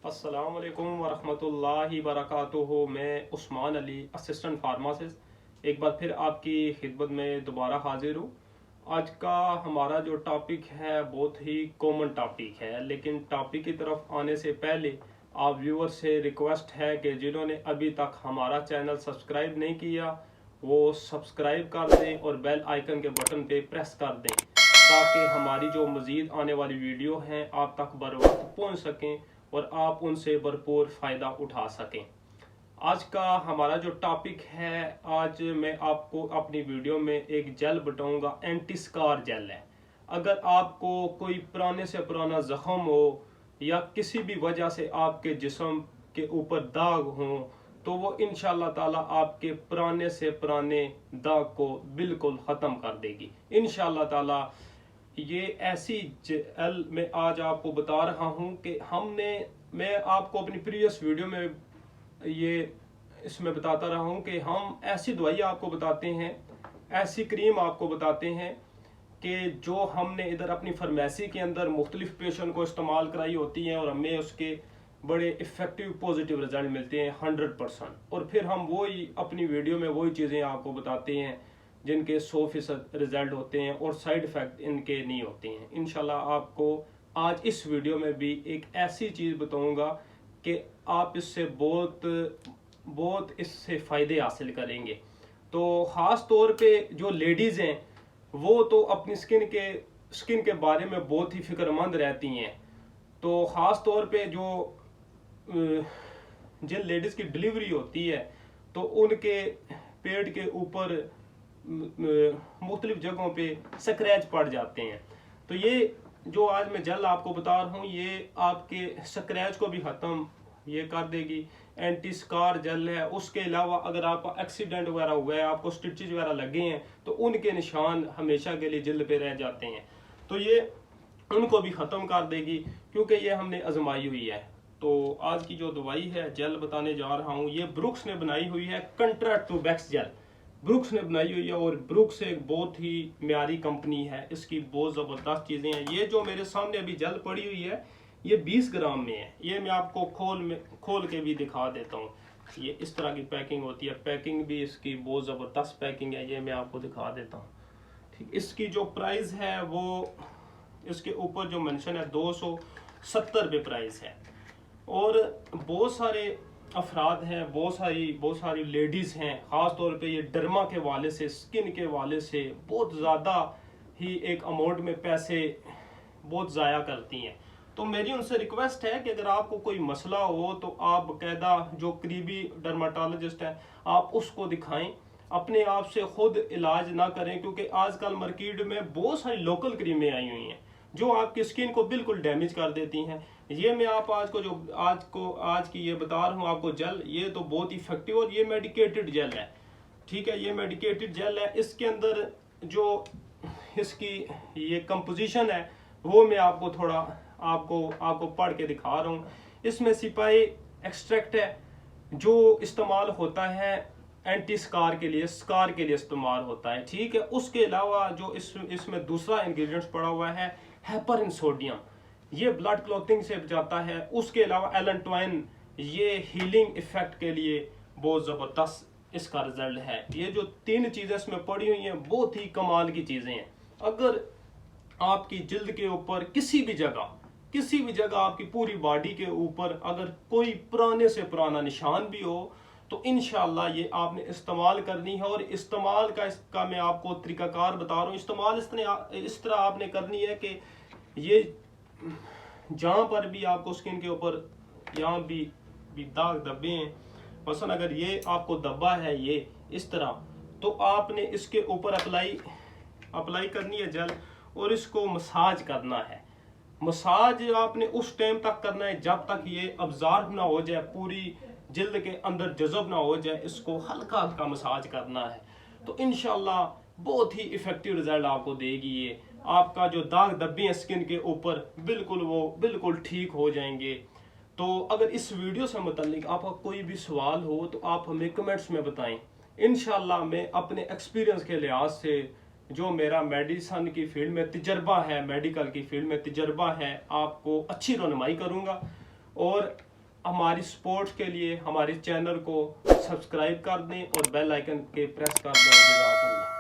अस्सलाम वालेकुम वरहमतुल्लाहि वबरकातुहू। मैं उस्मान अली, असिस्टेंट फार्मासिस्ट, एक बार फिर आपकी खिदमत में दोबारा हाजिर हूँ। आज का हमारा जो टॉपिक है बहुत ही कॉमन टॉपिक है, लेकिन टॉपिक की तरफ आने से पहले आप व्यूअर से रिक्वेस्ट है कि जिन्होंने अभी तक हमारा चैनल सब्सक्राइब नहीं किया वो सब्सक्राइब कर दें और बेल आइकन के बटन पे प्रेस कर दें ताकि हमारी जो मज़ीद आने वाली वीडियो हैं आप तक बर वक्त पहुँच सकें और आप उनसे भरपूर फ़ायदा उठा सकें। आज का हमारा जो टॉपिक है, आज मैं आपको अपनी वीडियो में एक जेल बताऊंगा, एंटी स्कार जेल है। अगर आपको कोई पुराने से पुराना ज़ख्म हो या किसी भी वजह से आपके जिस्म के ऊपर दाग हों तो वो इंशाल्लाह ताला आपके पुराने से पुराने दाग को बिल्कुल ख़त्म कर देगी इंशाल्लाह ताला। ये ऐसी जेल मैं आज आपको बता रहा हूँ कि मैं आपको अपनी प्रीवियस वीडियो में ये इसमें बताता रहा हूँ कि हम ऐसी दवाई आपको बताते हैं, ऐसी क्रीम आपको बताते हैं कि जो हमने इधर अपनी फार्मेसी के अंदर मुख्तलिफ पेशेंट को इस्तेमाल कराई होती हैं और हमें उसके बड़े इफ़ेक्टिव पॉजिटिव रिजल्ट मिलते हैं 100%। और फिर हम वही अपनी वीडियो में वही चीज़ें आपको बताते हैं जिनके 100% रिजल्ट होते हैं और साइड इफ़ेक्ट इनके नहीं होते हैं। इंशाल्लाह आपको आज इस वीडियो में भी एक ऐसी चीज़ बताऊंगा कि आप इससे बहुत इससे फ़ायदे हासिल करेंगे। तो ख़ास तौर पे जो लेडीज़ हैं वो तो अपनी स्किन के बारे में बहुत ही फ़िक्रमंद रहती हैं। तो ख़ास तौर पे जो जिन लेडीज़ की डिलीवरी होती है तो उनके पेट के ऊपर मुख्तलिफ जगहों पे स्क्रैच पड़ जाते हैं। तो ये जो आज मैं जेल आपको बता रहा हूँ ये आपके स्क्रैच को भी ख़त्म ये कर देगी। एंटी स्कार जेल है। उसके अलावा अगर आपका एक्सीडेंट वगैरह हुआ है, आपको स्टिचेज वगैरह लगे हैं तो उनके निशान हमेशा के लिए जल्द पे रह जाते हैं, तो ये उनको भी ख़त्म कर देगी क्योंकि ये हमने आजमाई हुई है। तो आज की जो दवाई है जेल बताने जा रहा हूँ ये ब्रुक्स ने बनाई हुई है, कंट्रा टूबैक्स जेल ब्रुक्स ने बनाई हुई है। और ब्रुक्स एक बहुत ही म्यारी कंपनी है, इसकी बहुत ज़बरदस्त चीज़ें हैं। ये जो मेरे सामने अभी जेल पड़ी हुई है ये 20 ग्राम में है। ये मैं आपको खोल के भी दिखा देता हूँ। ये इस तरह की पैकिंग होती है, पैकिंग भी इसकी बहुत ज़बरदस्त पैकिंग है। ये मैं आपको दिखा देता हूँ। ठीक, इसकी जो प्राइस है वो इसके ऊपर जो मेंशन है 270 रुपये प्राइस है। और बहुत सारे अफराद हैं, बहुत सारी लेडीज़ हैं, ख़ास तौर पे ये डर्मा के वाले से, स्किन के वाले से बहुत ज़्यादा ही एक अमाउंट में पैसे बहुत ज़ाया करती हैं। तो मेरी उनसे रिक्वेस्ट है कि अगर आपको कोई मसला हो तो आप बाकायदा जो करीबी डर्माटोलॉजिस्ट है आप उसको दिखाएं, अपने आप से खुद इलाज ना करें क्योंकि आजकल मार्केट में बहुत सारी लोकल क्रीमें आई हुई हैं जो आपकी स्किन को बिल्कुल डैमेज कर देती हैं। ये मैं आप आज की ये बता रहा हूँ आपको जेल, ये तो बहुत इफेक्टिव और ये मेडिकेटेड जेल है। ठीक है, ये मेडिकेटेड जेल है। इसके अंदर जो इसकी ये कंपोजिशन है वो मैं आपको थोड़ा आपको पढ़ के दिखा रहा हूँ। इसमें सिपाही एक्सट्रैक्ट है जो इस्तेमाल होता है एंटी स्कार के लिए, स्कार के लिए इस्तेमाल होता है। ठीक है, उसके अलावा जो इसमें दूसरा इंग्रेडिएंट्स पड़ा हुआ है हेपरिन सोडियम, ये ब्लड क्लॉटिंग से बचाता है। उसके अलावा एलेंटोइन, ये हीलिंग इफेक्ट के लिए बहुत ज़बरदस्त इसका रिजल्ट है। ये जो 3 चीज़ें इसमें पड़ी हुई हैं बहुत ही कमाल की चीज़ें हैं। अगर आपकी जिल्द के ऊपर किसी भी जगह आपकी पूरी बॉडी के ऊपर अगर कोई पुराने से पुराना निशान भी हो तो इंशाल्लाह ये आपने इस्तेमाल करनी है। और इस्तेमाल का इसका मैं आपको तरीकाकार बता रहा हूँ। इस्तेमाल इस तरह आपने करनी है कि ये जहाँ पर भी आपको स्किन के ऊपर यहाँ भी दाग धब्बे हैं, मसलन अगर ये आपको धब्बा है ये इस तरह, तो आपने इसके ऊपर अप्लाई करनी है जेल और इसको मसाज करना है। मसाज आपने उस टाइम तक करना है जब तक ये अब्जॉर्ब ना हो जाए, पूरी जिल्द के अंदर जज़ब ना हो जाए। इसको हल्का हल्का मसाज करना है तो इंशाल्लाह बहुत ही इफेक्टिव रिजल्ट आपको देगी। ये आपका जो दाग धब्बे हैं स्किन के ऊपर बिल्कुल ठीक हो जाएंगे। तो अगर इस वीडियो से मुताल्लिक आपका कोई भी सवाल हो तो आप हमें कमेंट्स में बताएं। इंशाल्लाह मैं अपने एक्सपीरियंस के लिहाज से जो मेरा मेडिसन की फील्ड में तजर्बा है, मेडिकल की फील्ड में तजर्बा है, आपको अच्छी रहनुमाई करूँगा। और हमारी सपोर्ट के लिए हमारे चैनल को सब्सक्राइब कर दें और बेल आइकन के प्रेस कर दें। जज़ाकल्लाह।